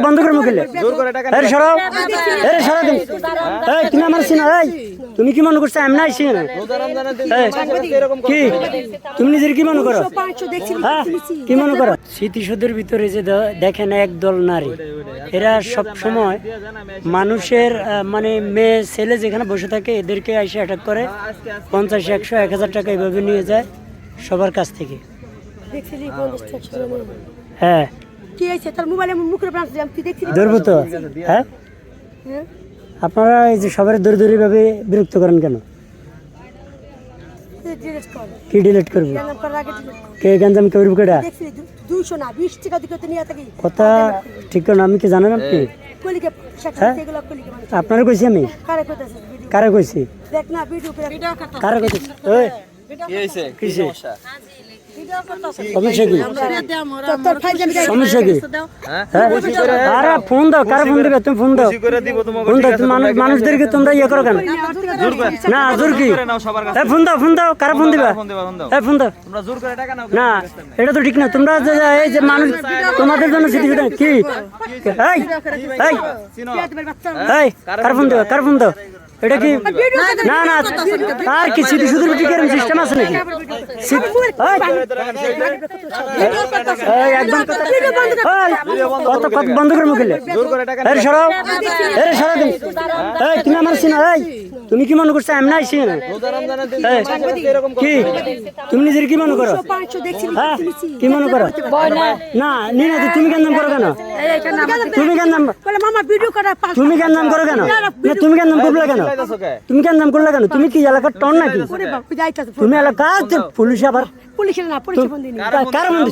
বন্ধ করে মুখিলে তুমি আমার চিনা তুমি কি মনে করছো এমন আইসি কি তুমি নিজের কি মনে করো কি মনে করো স্মৃতিসৌধের ভিতরে যে দেখেন একদল নারী এরা সব সময় মানুষের মানে মেয়ে ছেলে যেখানে বসে থাকে এদেরকে এসে অ্যাটাক করে 50, 100, 1000 টাকা এভাবে নিয়ে যায় সবার কাছ থেকে। হ্যাঁ ধরবো তো। হ্যাঁ আপনারা এই যে সবার দৌড়ি ভাবে বিরক্ত করেন কেন? কি ডিলিট করবো? কে গঞ্জাম করবো কেডা? কথা ঠিক না আমি কি জানেন আপনি? আপনারা কইছি আমি কারে কইছি কারে কইছি সমস্যা কি? সমস্যা কি? আরে ফোন দাও, কারে ফোন দিবে? তুমি ফোন দাও, ফোন দাও। মানুষদেরকে তোমরা ইয়ে করো কেন? না জোর কি? ফোন দাও, ফোন দাও, কারে ফোন দিবা? ফোন দাও না, এটা তো ঠিক না। তোমরা এই যে মানুষ তোমাদের জন্য স্মৃতিসৌধ কি কারে ফোন দিবা? কারে ফোন দাও? এটা কি না না আর কি স্মৃতিসৌধের ভিতরে কি সিস্টেম আছে নাকি? বন্ধ করে মুখিলে তুমি আমার চিনা তুমি কি মনে করছো এমন আইসি কি তুমি নিজের কি মনে করো? হ্যাঁ কি মনে করো? না নিনা তুমি কেন নাম করো কেন? তুমি কেন নাম তুমি কেন নাম করো কেন? তুমি কেন নাম করলে কেন? তুমি কেন নাম করলে কেন? তুমি কি এলাকার টন নাকি? তুমি এলাকা পুলিশ আবার কার ফোন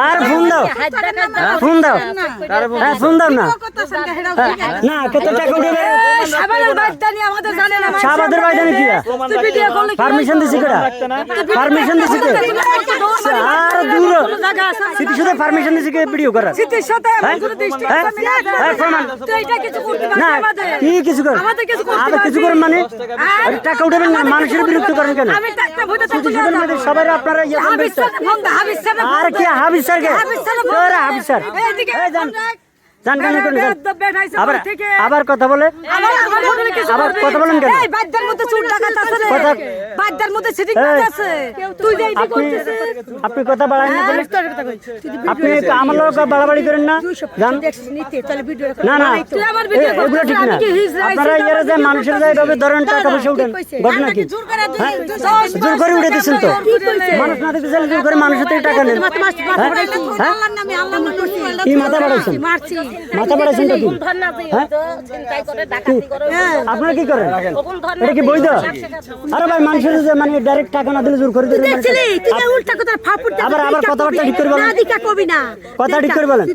আর ফোন দাও, ফোন দাও, হ্যাঁ ফোন দাও না না কত টাকা উঠে শাহবাদের বাড়ি কি পারমিশন দিছি কেডা? পারমিশন দিছি কে? আর দূর স্মৃতিসৌধে পারমিশন দিছি কে ভিডিও করার? না কি কিছু কর আবার কিছু করেন মানে টাকা উঠাবেন না, মানুষের বিরক্ত করেন কেন? স্মৃতিসৌধের মধ্যে সবাই আপনারা আর কি হাবিজ স্যার কে হাবিজ স্যার আবার কথা বলে আবার কথা বলেন কেন? আপনি কথা বাড়াই না, আপনি আমার লোক বাড়াবাড়ি করেন না। না না এগুলো ঠিক না। আপনারা ইয়ে যে মানুষের এইভাবে ধরেন টাকা পয়সা উঠেন ঘটনা কি? জোর করে উঠে দিচ্ছেন তো মানুষ না দিতে চাইলে জোর করে মানুষের থেকে টাকা নেন। কি মাথা বাড়াইছেন? মাথা বাড়াইছেন তো কি? আপনারা কি করেন? এটা কি বৈধ? আরে ভাই মানুষের যে মানে ডাইরেক্ট টাকা না দিলে জোর করে দিলে আবার আবার কথাবার্তা ঠিক করে বলেন, কথা ঠিক করে বলেন।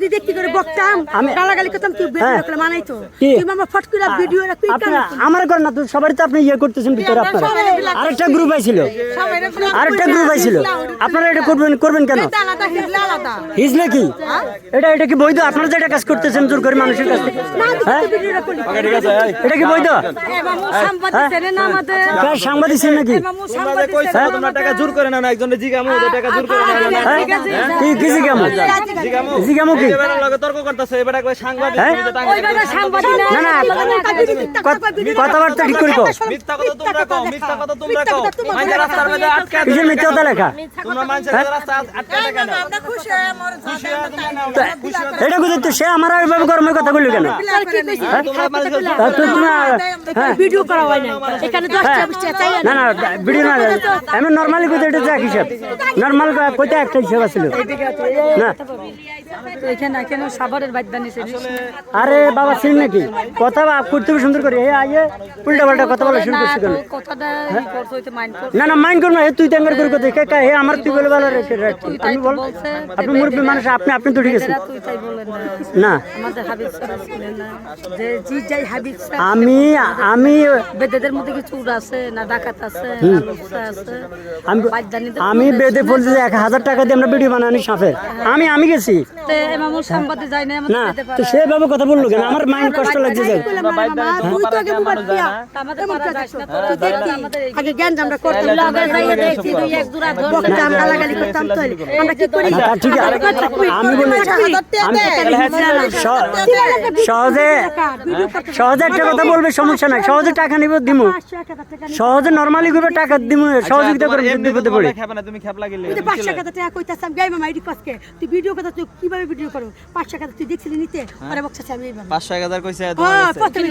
আমার করেন না তো সবাই তো আপনি ইয়ে করতেছেন ভিতরে। আপনারা আরেকটা গ্রুপ আইছিল, আরেকটা গ্রুপ আইছিল, আপনারা এটা করবেন কেন? হিজলে কি এটা? এটা কি বৈধ? আপনারা যেটা কাজ করতেছেন জোর করে মানুষের কাছে, এটা কি বৈধ? সাংবাদিক নাকি? জোর করে না একজনের জিগামু টাকা জোর করে কি জিগামু? জিগামু কি তর্ক করতেছে এবার একবার সাংবাদিক না না কথাবার্তা ঠিক করে কও। মিথ্যা কথা তোমরা কও, মিথ্যা কথা তোমরা কও। মাইজা রাস্তার মধ্যে আটকা দিছে, মিথ্যা কথা লেখা তোমরা মানুষের রাস্তা আটকা কেন? আমরা খুশি হই, আমরা খুশি হই। এটা বুঝতে সে আমার এইভাবে গরমের কথা বললো কেন? ভিডিও করা হয় না এখানে 10টা 20টা চাই না না ভিডিও না আমি নরমালি কইতে এটা যা হিসাব নরমাল কইতে একটা হিসাব আছিল না তো এখানে কেন সাভারের বাদ্যা নিছে? আরে বাবা চিন নাকি কথা করতে সুন্দর করে এই আইয়ে উল্টা পাল্টা কথা বলা শুরু করছিস কেন? কথাটা করছ হইতে মাইন্ড কর না না মাইন্ড কর না, তুই তো এঙ্গার করে কথা কে হে আমার তুই বলে ভালো রেখে আমি বল আপনি মুরব্বি মানুষ, আপনি তো ঠিক আছে তুই তাই বলেন না আমাদের হাবিব স্যার ছিলেন না যে জি যাই হাবিব স্যার আমি বেদেদের মধ্যে কি চুর আছে না ডাকাত আছে না লুচ্ছা আছে? আমি বেদে বলছি যে 1000 টাকা দিয়ে আমরা ভিডিও বানানি সাফের আমি গেছি বলে এমন সাংবাদিক যায় না না তো সেভাবে কথা বললো কেন আমার মাইন্ড কষ্ট লাগছে যে আগে জ্ঞান আমরা করতাম লগে যাইয়ে দেখছি দুই এক জোড়া ধরে আমরা লাগালি করতাম তো আমরা কি করি আচ্ছা, ঠিক আছে আমি বলি সহজে একটা কথা বলবে সমস্যা নাই সহজে টাকা নিব দিমু সহজে নরমালি করে টাকা দিমু সহযোগিতা করে বিপদে পড়ে তুমি খেপ লাগিলে 500 টাকা কইতাছাম গাই মামা এডি কসকে তুই ভিডিও কথা তুই কিভাবে ভিডিও করো 500 টাকা তুই দেখছিলি নিতে আরে বকছাছি আমি এইভাবে 500 1000 কইছে হ্যাঁ প্রথমে